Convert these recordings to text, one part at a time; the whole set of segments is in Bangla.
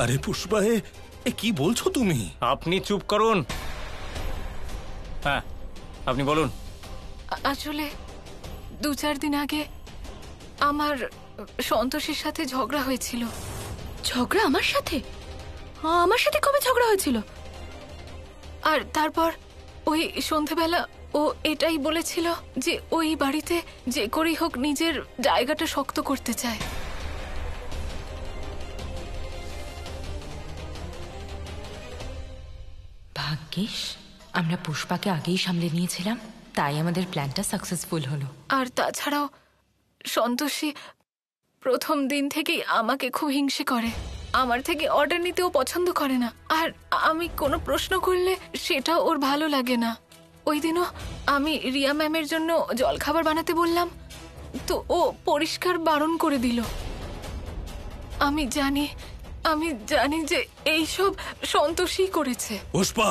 আরে পুষ্পা, এ কি বলছো তুমি? আপনি চুপ করুন। হ্যাঁ, আপনি বলুন। আসলে 2-4 দিন আগে আমার সন্তোষের সাথে ঝগড়া হয়েছিল। ঝগড়া আমার সাথে? আমার সাথে কবে ঝগড়া হয়েছিল? আর তারপর ওই সন্ধেবেলা ও এটাই বলেছিল যে ওই বাড়িতে যে করেই হোক নিজের জায়গাটা শক্ত করতে চায়। ভাগ্যিস আমরা পুষ্পাকে আগেই সামলে নিয়েছিলাম, তাই আমাদের প্ল্যানটা সাকসেসফুল হলো। আর তাছাড়াও সন্তোষী প্রথম দিন থেকেই আমাকে খুব হিংসে করে। আমার থেকে অর্ডার নিতেও পছন্দ করে না, আর আমি কোনো প্রশ্ন করলে সেটা ওর ভালো লাগে না। ওই দিনও আমি রিয়া ম্যামের জন্য জলখাবার বানাতে বললাম, তো ও পরিষ্কার বারণ করে দিল। আমি জানি যে এইসব সন্তোষী করেছে। পুষ্পা,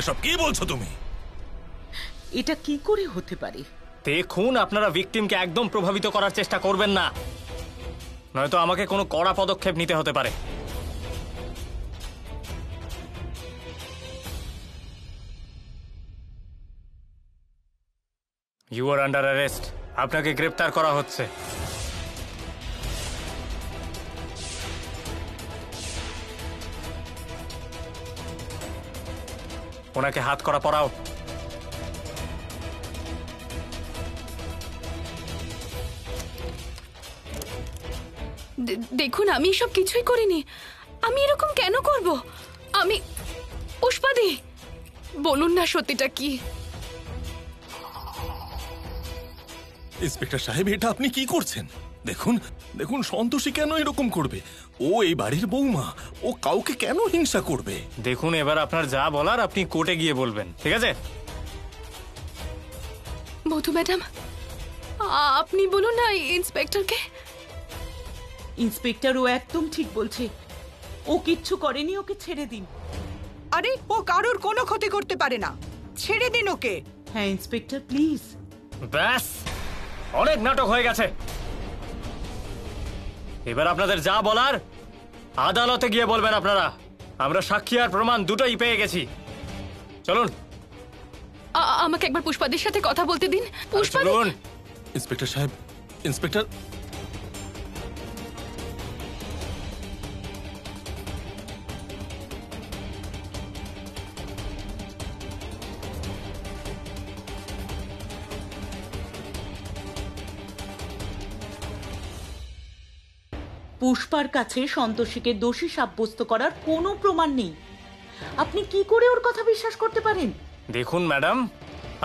এসব কি বলছো তুমি? এটা কি করে হতে পারে? দেখুন, আপনারা ভিকটিমকে একদম প্রভাবিত করার চেষ্টা করবেন না, নয়তো আমাকে কোনো কড়া পদক্ষেপ নিতে হতে পারে। You are under arrest. আপনাকে গ্রেফতার করা হচ্ছে। ওনাকে হাত করা পরাও। দেখুন, আমি এসব কিছুই করিনি। আমি এরকম কেন করব? আমি পুষ্পাদি, বলুন না সত্যিটা কি? ইন্সপেক্টর সাহেব, এটা আপনি কি করছেন? দেখুন দেখুন, সন্তোষী কেন এরকম করবে? ও এই বাড়ির বৌমা, ও কাউকে কেন হিংসা করবে? দেখুন, এবার আপনার যা বলার আপনি কোর্টে গিয়ে বলবেন, ঠিক আছে? মধু ম্যাডাম, আপনি বলুন না ইন্সপেক্টরকে। ইন্সপেক্টর, ও একদম ঠিক বলছে। ও কিচ্ছু করেনি, ওকে ছেড়ে দিন। আরে, ও কারোর কোনো ক্ষতি করতে পারে না, ছেড়ে দিন ওকে। হ্যাঁ ইন্সপেক্টর, প্লিজ। ব্যাস, অনেক নাটক হয়ে গেছে। এবার আপনাদের যা বলার আদালতে গিয়ে বলবেন আপনারা। আমরা সাক্ষী আর প্রমাণ দুটোই পেয়ে গেছি। চলুন। আমাকে একবার পুষ্পাদির সাথে কথা বলতে দিন। পুষ্পাদি। চলুন। ইন্সপেক্টর সাহেব, ইন্সপেক্টর, পুষ্পার কাছে সন্তোষীকে দোষী সাব্যস্ত করার কোনো প্রমাণ নেই। আপনি কি করে ওর কথা বিশ্বাস করতে পারেন? দেখুন ম্যাডাম,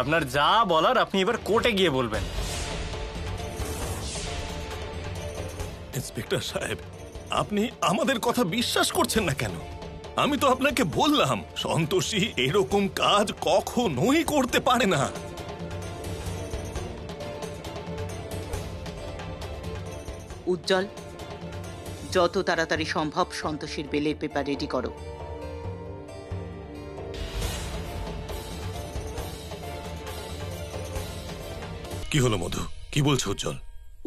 আপনার যা বলার আপনি এবার কোর্টে গিয়ে বলবেন। ইন্সপেক্টর সাহেব, আপনি আমাদের কথা বিশ্বাস করছেন না কেন? আমি তো আপনাকে বললাম, সন্তোষী এরকম কাজ কখনোই করতে পারে না। উজ্জ্বল, যত তাড়াতাড়ি সম্ভব সন্তোষীর বেলের পেপার রেডি করো। কি হলো মধু, কি বলছো উজ্জ্বল?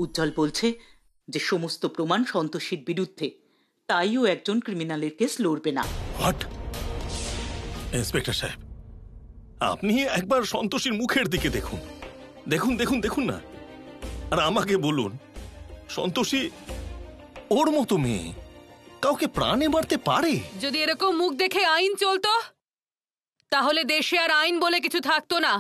উজ্জ্বল বলছে যে সমস্ত প্রমাণ সন্তোষীর বিরুদ্ধে, তাই ও একজন ক্রিমিনালের কেস লড়বে না। হোয়াট? ইন্সপেক্টর সাহেব, আপনি একবার সন্তোষীর মুখের দিকে দেখুন, দেখুন দেখুন দেখুন না, আর আমাকে বলুন, সন্তোষী ওর মতো মেয়ে কাউকে প্রাণে মারতে পারে? যদি এরকম মুখ দেখে আইন চলতো, তাহলে দেশে আর আইন বলে কিছু থাকতো না।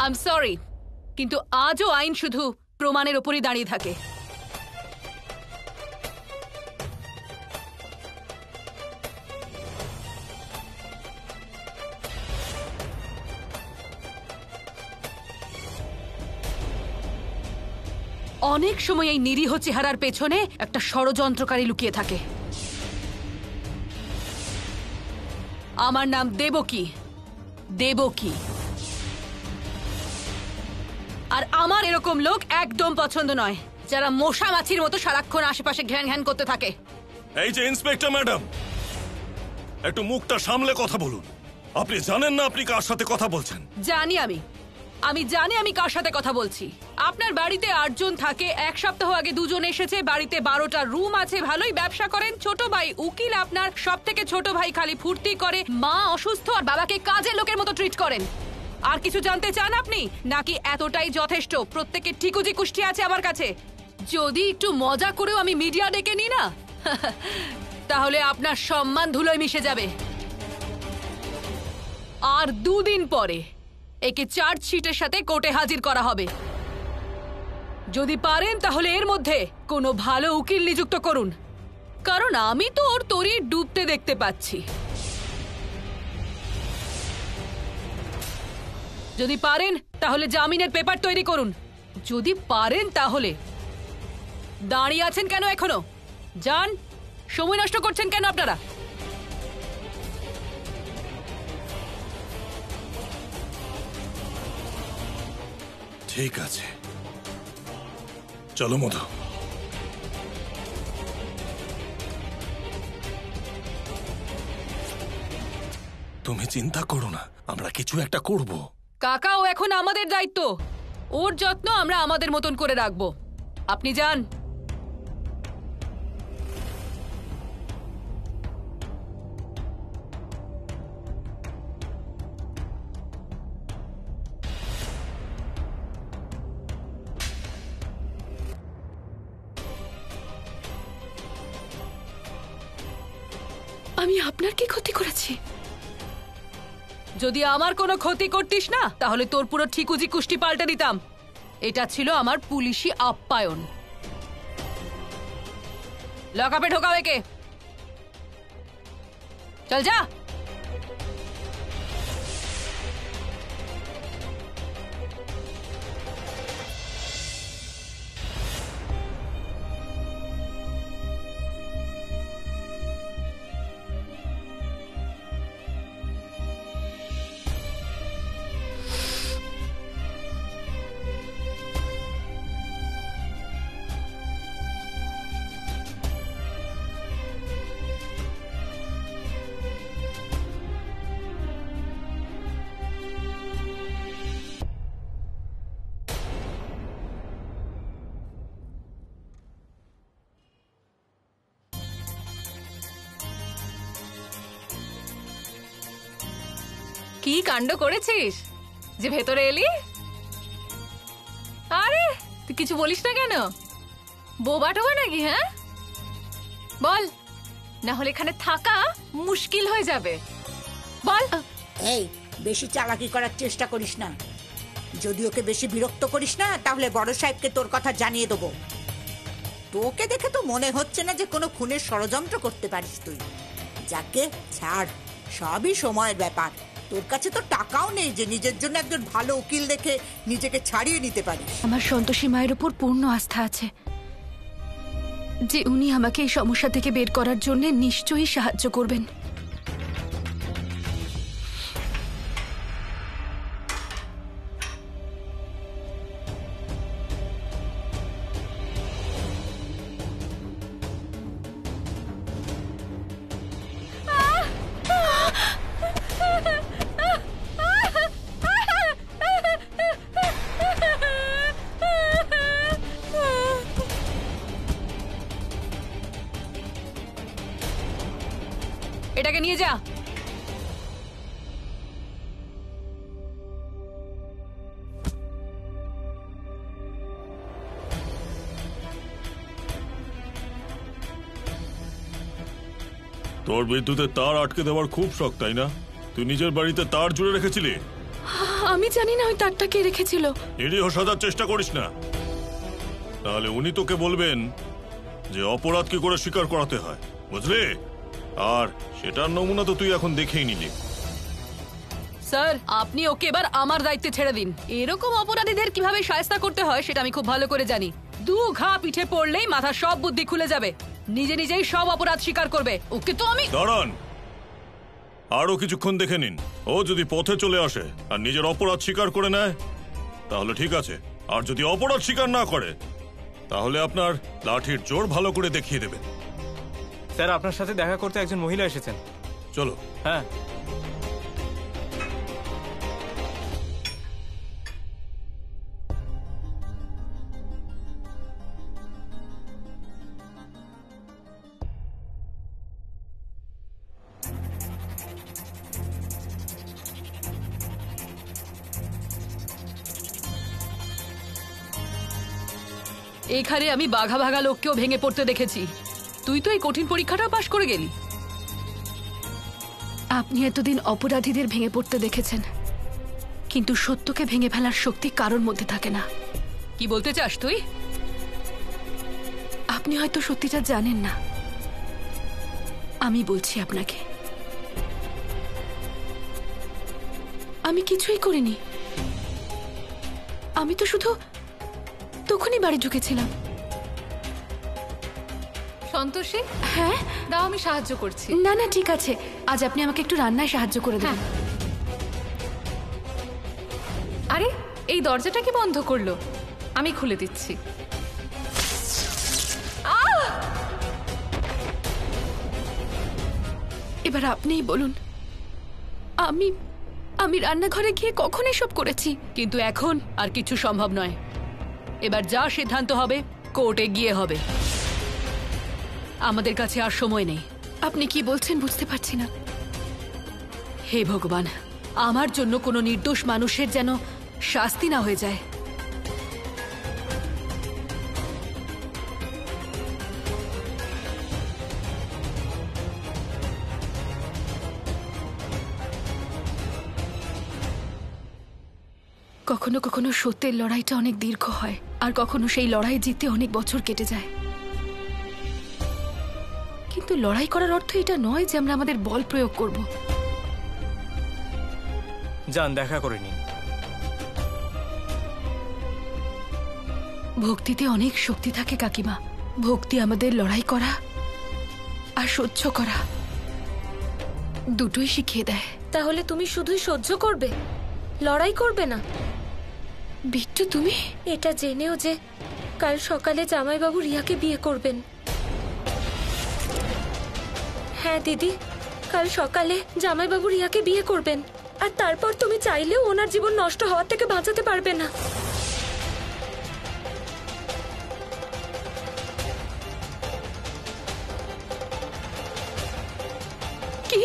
আই এম সরি, কিন্তু আজও আইন শুধু প্রমাণের ওপরই দাঁড়িয়ে থাকে। অনেক সময় এই নিরীহ চেহারার পেছনে একটা ষড়যন্ত্রকারী লুকিয়ে থাকে। আমার নাম দেবকী, দেবকী। আর আমার এরকম লোক একদম পছন্দ নয়, যারা মশা মাছির মতো সারাক্ষণ আশেপাশে ঘ্যান ঘ্যান করতে থাকে। এই যে ইন্সপেক্টর ম্যাডাম, একটু মুখটা সামলে কথা বলুন। আপনি জানেন না আপনি কার সাথে কথা বলছেন? জানি আমি জানি আমি কার সাথে কথা বলছি। আপনার বাড়িতে 8 জন থাকে, 1 সপ্তাহ আগে 2 জন এসেছে, বাড়িতে 12টা রুম আছে, ভালোই ব্যবসা করেন, ছোট ভাই উকিল, আপনার সব থেকে ছোট ভাই খালি ফুর্তি করে, মা অসুস্থ আর বাবাকে কাজের লোকের মতো ট্রিট করেন। আর কিছু জানতে চান আপনি, নাকি এতটাই যথেষ্ট? প্রত্যেকের ঠিকুজি কুষ্টি আছে আমার কাছে। যদি একটু মজা করেও আমি মিডিয়া ডেকে নিই না, তাহলে আপনার সম্মান ধুলোয় মিশে যাবে। আর 2 দিন পরে একে চার্জশিটের সাথে কোর্টে হাজির করা হবে। যদি পারেন তাহলে এর মধ্যে কোনো ভালো উকিল নিযুক্ত করুন, কারণ আমি তো ওর তরি ডুবতে দেখতে পাচ্ছি। যদি পারেন তাহলে জামিনের পেপার তৈরি করুন। যদি পারেন তাহলে। দাঁড়িয়ে আছেন কেন এখনো? যান, সময় নষ্ট করছেন কেন আপনারা? ঠিক আছে, চলো মধু। তুমি চিন্তা করো না, আমরা কিছু একটা করব। কাকা, ও এখন আমাদের দায়িত্ব। ওর যত্ন আমরা আমাদের মতন করে রাখবো। আপনি যান। আমি আপনার কি ক্ষতি করেছি? যদি আমার কোনো ক্ষতি করতিস না, তাহলে তোর পুরো ঠিকুজি কুষ্টি পাল্টে দিতাম। এটা ছিল আমার পুলিশি আপ্যায়ন। লকআপে ঢোকাও একে। চল যা। কি কাণ্ড করেছিস যে ভেতরে এলি? আরে তুই কিছু বলিস না কেন? বোবা টোবা নাকি? হ্যাঁ বল, না হলে এখানে থাকা মুশকিল হয়ে যাবে। বল। এই, বেশি চালাকি করার চেষ্টা করিস না। যদি ওকে বেশি বিরক্ত করিস না, তাহলে বড় সাহেবকে তোর কথা জানিয়ে দেবো। তোকে দেখে তো মনে হচ্ছে না যে কোনো খুনের ষড়যন্ত্র করতে পারিস তুই। যাকে ছাড়, সবই সময়ের ব্যাপার। তোর কাছে তো টাকাও নেই যে নিজের জন্য একজন ভালো উকিল দেখে নিজেকে ছাড়িয়ে নিতে পারিস। আমার সন্তোষী মায়ের উপর পূর্ণ আস্থা আছে যে উনি আমাকে এই সমস্যা থেকে বের করার জন্য নিশ্চয়ই সাহায্য করবেন। এটাকে নিয়ে যা। তোর বিদ্যুতের তার আটকে দেওয়ার খুব শখ, তাই না? তুই নিজের বাড়িতে তার জুড়ে রেখেছিলি। আমি জানি না ওই তারটা কে রেখেছিল। নিরীহ সাজার চেষ্টা করিস না, তাহলে উনি তোকে বলবেন যে অপরাধ কি করে স্বীকার করাতে হয়, বুঝলি? আর সেটার নমুনা তো তুই এখন দেখেই নিলি। স্যার, আপনি ওকে এবার আমার দায়িত্বে ছেড়ে দিন। এরকম অপরাধীদের কিভাবে শায়েস্তা করতে হয় সেটা আমি খুব ভালো করে জানি। 2 ঘা পিঠে পড়লেই মাথার সব বুদ্ধি খুলে যাবে। নিজে নিজেই সব অপরাধ স্বীকার করবে। ওকে তো আমি। দাঁড়ান, আরো কিছুক্ষণ দেখে নিন। ও যদি পথে চলে আসে আর নিজের অপরাধ স্বীকার করে নেয় তাহলে ঠিক আছে, আর যদি অপরাধ স্বীকার না করে তাহলে আপনার লাঠির জোর ভালো করে দেখিয়ে দেবেন। স্যার, আপনার সাথে দেখা করতে একজন মহিলা এসেছেন। চলো। হ্যাঁ। এখানে আমি বাঘা বাঘা লোককেও ভেঙে পড়তে দেখেছি। তুই তো এই কঠিন পরীক্ষাটা পাশ করে গেলি। আপনি এতদিন অপরাধীদের ভেঙে পড়তে দেখেছেন, কিন্তু সত্যকে ভেঙে ফেলার শক্তি কারোর মধ্যে থাকে না। কি বলতে চাস তুই? আপনি হয়তো সত্যিটা জানেন না, আমি বলছি আপনাকে। আমি কিছুই করিনি, আমি তো শুধু তখনই বাড়ি ঢুকেছিলাম। সন্তোষী, হ্যাঁ দাও আমি সাহায্য করছি। না না ঠিক আছে, আজ আপনি আমাকে একটু রান্নায় সাহায্য করে দেন। আরে এই দরজাটা কি বন্ধ করলো? আমি খুলে দিচ্ছি। এবার আপনিই বলুন, আমি আমি রান্নাঘরে গিয়ে কখন এসব করেছি? কিন্তু এখন আর কিছু সম্ভব নয়। এবার যা সিদ্ধান্ত হবে কোর্টে গিয়ে হবে। আমাদের কাছে আর সময় নেই। আপনি কি বলছেন বুঝতে পারছি না। হে ভগবান, আমার জন্য কোনো নির্দোষ মানুষের যেন শাস্তি না হয়ে যায়। কখনো কখনো সত্যের লড়াইটা অনেক দীর্ঘ হয়, আর কখনো সেই লড়াই জিততে অনেক বছর কেটে যায়। কিন্তু লড়াই করার অর্থ এটা নয় যে আমরা আমাদের বল প্রয়োগ করব। যান, দেখা করে নিন। ভক্তিতে অনেক শক্তি থাকে কাকিমা। ভক্তি আমাদের লড়াই করা আর সহ্য করা দুটোই শিখিয়ে দেয়। তাহলে তুমি শুধুই সহ্য করবে, লড়াই করবে না? বিট্টু, তুমি এটা জেনেও যে কাল সকালে জামাইবাবু রিয়াকে বিয়ে করবেন। হ্যাঁ দিদি, কাল সকালে জামাইবাবু রিয়াকে বিয়ে করবেন, আর তারপর তুমি চাইলেও ওনার জীবন নষ্ট হওয়ার থেকে বাঁচাতে পারবে না। কি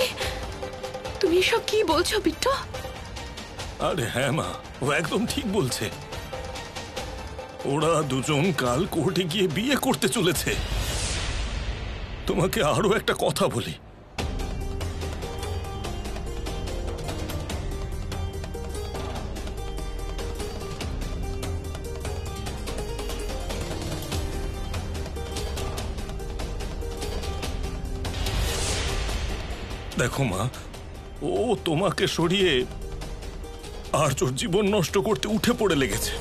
তুমি এসব কি বলছো বিট্টু? আরে হ্যাঁ মা, ও একদম ঠিক বলছে। ওরা দুজন কাল কোর্টে গিয়ে বিয়ে করতে চলেছে। তোমাকে আরো একটা কথা বলি, দেখো মা, ও তোমাকে সরিয়ে আর্যর জীবন নষ্ট করতে উঠে পড়ে লেগেছে।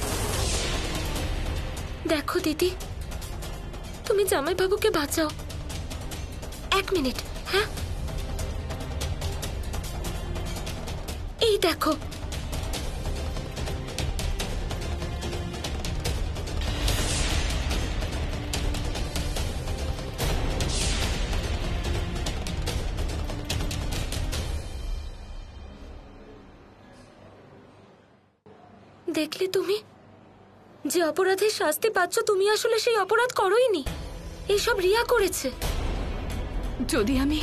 দেখো দিদি, তুমি জামাইবাবুকে বাঁচাও। 1 মিনিট। হ্যাঁ, এই দেখো। দেখলে তুমি, যে অপরাধের শাস্তি পাচ্ছ তুমি আসলে সেই অপরাধ করোইনি। এসব রিয়া করেছে। যদি আমি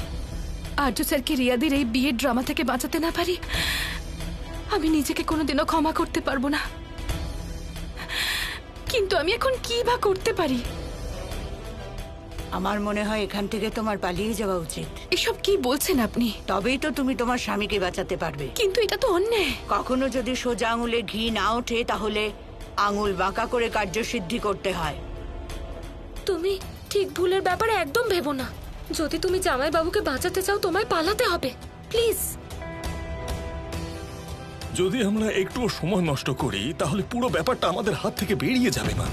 আর্য স্যারকে রিয়াদের এই বিয়ের ড্রামা থেকে বাঁচাতে না পারি, আমি নিজেকে কোনোদিনও ক্ষমা করতে পারবো না। কিন্তু আমি এখন কি বা করতে পারি? আমার মনে হয় এখান থেকে তোমার পালিয়ে যাওয়া উচিত। এসব কি বলছেন আপনি? তবেই তো তুমি তোমার স্বামীকে বাঁচাতে পারবে। কিন্তু এটা তো অন্যায়। কখনো যদি সোজা আঙুলে ঘি না ওঠে তাহলে আঙুল বাঁকা করে কার্যসিদ্ধি করতে হয়। তুমি ঠিক ভুলের ব্যাপারে একদম ভেবো না। যদি তুমি জামাইবাবুকে বাঁচাতে চাও তোমায় পালাতে হবে, প্লিজ। যদি আমরা একটুও সময় নষ্ট করি তাহলে পুরো ব্যাপারটা আমাদের হাত থেকে বেরিয়ে যাবে মা।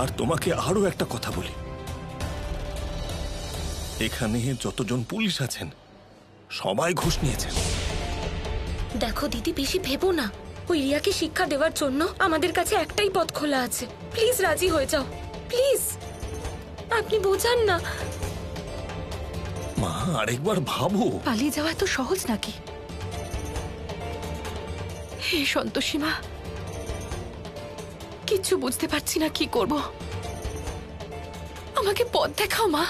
আর তোমাকে আরো একটা কথা বলি, এখানে যতজন পুলিশ আছেন সবাই ঘুষ নিয়েছেন। দেখো দিদি, বেশি ভেবো না। ওই রিয়াকে শিক্ষা দেওয়ার জন্য আমাদের কাছে একটাই পথ খোলা আছে। প্লিজ রাজি হয়ে যাও, প্লিজ। আপনি বোঝান না। মা আরেকবার ভাবো। পালিয়ে যাওয়া এত সহজ নাকি? হে সন্তোষী মা, কিচ্ছু বুঝতে পারছি না কি করব। আমাকে পথ দেখাও মা।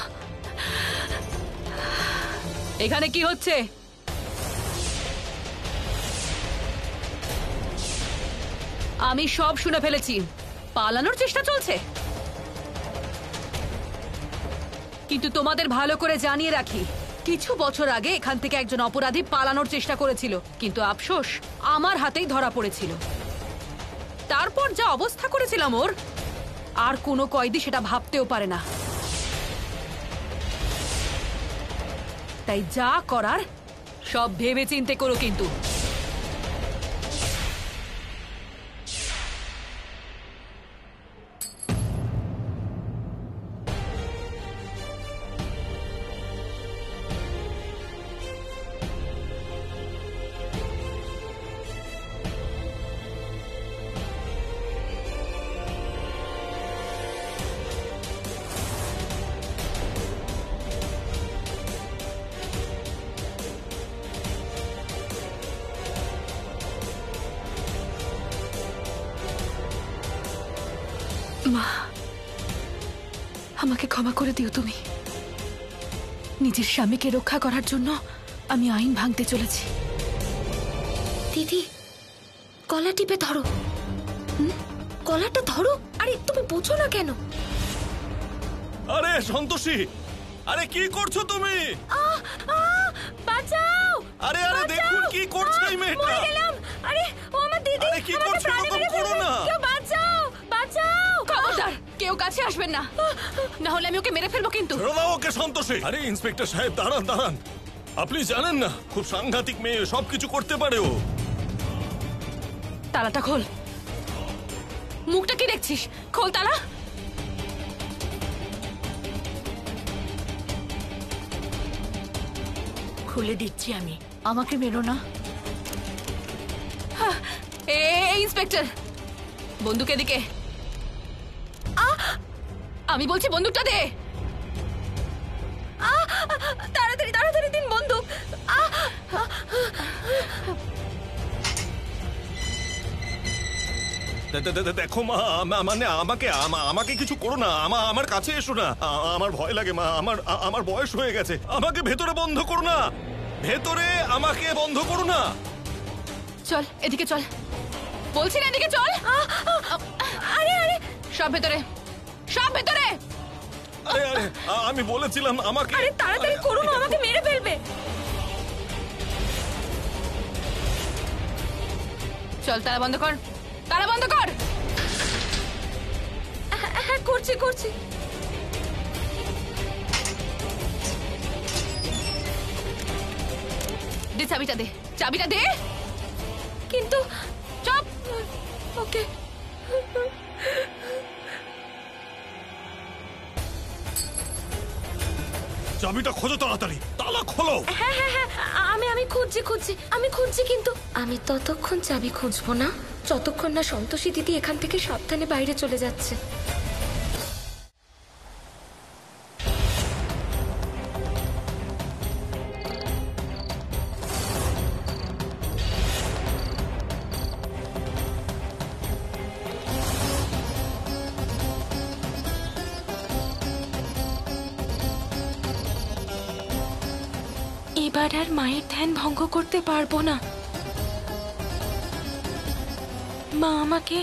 এখানে কি হচ্ছে? আমি সব শুনে ফেলেছি। পালানোর চেষ্টা চলছে, কিন্তু তোমাদের ভালো করে জানিয়ে রাখি, কিছু বছর আগে এখান থেকে একজন অপরাধী পালানোর চেষ্টা করেছিল, কিন্তু আফসোস আমার হাতেই ধরা পড়েছিল। তারপর যা অবস্থা করেছিলাম ওর, আর কোনো কয়েদি সেটা ভাবতেও পারে না। তাই যা করার সব ভেবে চিন্তে করো কিন্তু। মা, আমাকে ক্ষমা করে দিও তুমি। নিজের স্বামীকে রক্ষা করার জন্য আমি আইন ভাঙতে চলেছি। দিদি, কলা টিপে ধরো। কলাটা ধরো। আরে তুমি বোঝো না কেন? আরে সন্তোষী, আরে কি করছো তুমি? বাঁচাও! আরে আরে দেখুন কি করছে এই মেয়েটা। মরে গেলাম। আরে ও আমার দিদি। আরে কি করছো? এরকম করো না। কেউ বাঁচাও, বাঁচাও! খবরদার, কেউ কাছে আসবেন না, না হলে আমি ওকে মেরে ফেলবো কিন্তু। ছেড়ে দাও ওকে সন্তোষী। আরে ইন্সপেক্টর সাহেব দাঁড়ান দাঁড়ান, আপনি জানেন না খুব সাংঘাতিক মেয়ে, সবকিছু করতে পারে ও। তালাটা খোল। মুখটা কি দেখছিস? খোল তালা। খুলে দিচ্ছি আমি, আমাকে মেরো না। ইন্সপেক্টর, বন্দুক এদিকে। আমি বলছি বন্দুকটা দে। তাড়াতাড়ি তাড়াতাড়ি দিন বন্দুক। দেখো মা, মানে আমাকে কিছু করো না, আমার কাছে এসো না, আমার ভয় লাগে মা, আমার বয়স হয়ে গেছে, আমাকে ভেতরে বন্ধ করো না, ভেতরে আমাকে বন্ধ করো না। চল এদিকে চল, বলছি না এদিকে চল। আরে আরে, সব ভেতরে, সব ভেতরে। আরে আরে আমি বলেছিলাম আমাকে। আরে তাড়াতাড়ি করুন, আমাকে মেরে ফেলবে। চল তালা বন্ধ কর, তালা বন্ধ কর। হ্যাঁ করছি করছি। দে চাবিটা, দে চাবিটা দে। কিন্তু চপ। ওকে। চাবিটা খোঁজো তাড়াতাড়ি, তালা খোলো। হ্যাঁ হ্যাঁ হ্যাঁ, আমি খুঁজছি কিন্তু আমি ততক্ষণ চাবি খুঁজবো না যতক্ষণ না সন্তোষী দিদি এখান থেকে সাবধানে বাইরে চলে যাচ্ছে। এবার আর মায়ের ধ্যান ভঙ্গ করতে পারবো না। মা আমাকে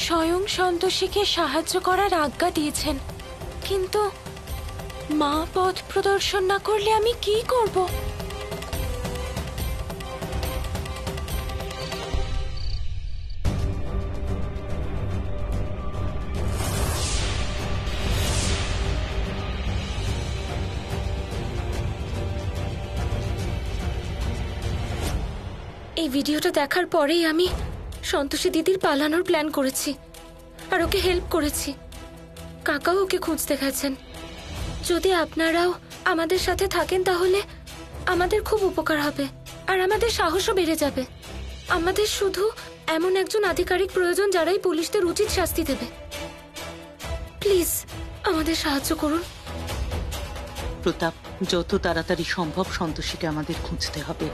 স্বয়ং সন্তোষীকে সাহায্য করার আজ্ঞা দিয়েছেন, কিন্তু মা পথ প্রদর্শন না করলে আমি কি করব? এই ভিডিওটা দেখার পরেই আমি সন্তোষী দিদির পালানোর প্ল্যান করেছি আর ওকে হেল্প করেছি। কাকাও ওকে খুঁজতে গেছেন। যদি আপনারাও আমাদের সাথে থাকেন তাহলে আমাদের খুব উপকার হবে আর আমাদের সাহসও বেড়ে যাবে। আমাদের শুধু এমন একজন আধিকারিক প্রয়োজন যারাই পুলিশদের উচিত শাস্তি দেবে। প্লিজ আমাদের সাহায্য করুন। প্রতাপ, যত তাড়াতাড়ি সম্ভব সন্তোষীকে আমাদের খুঁজতে হবে।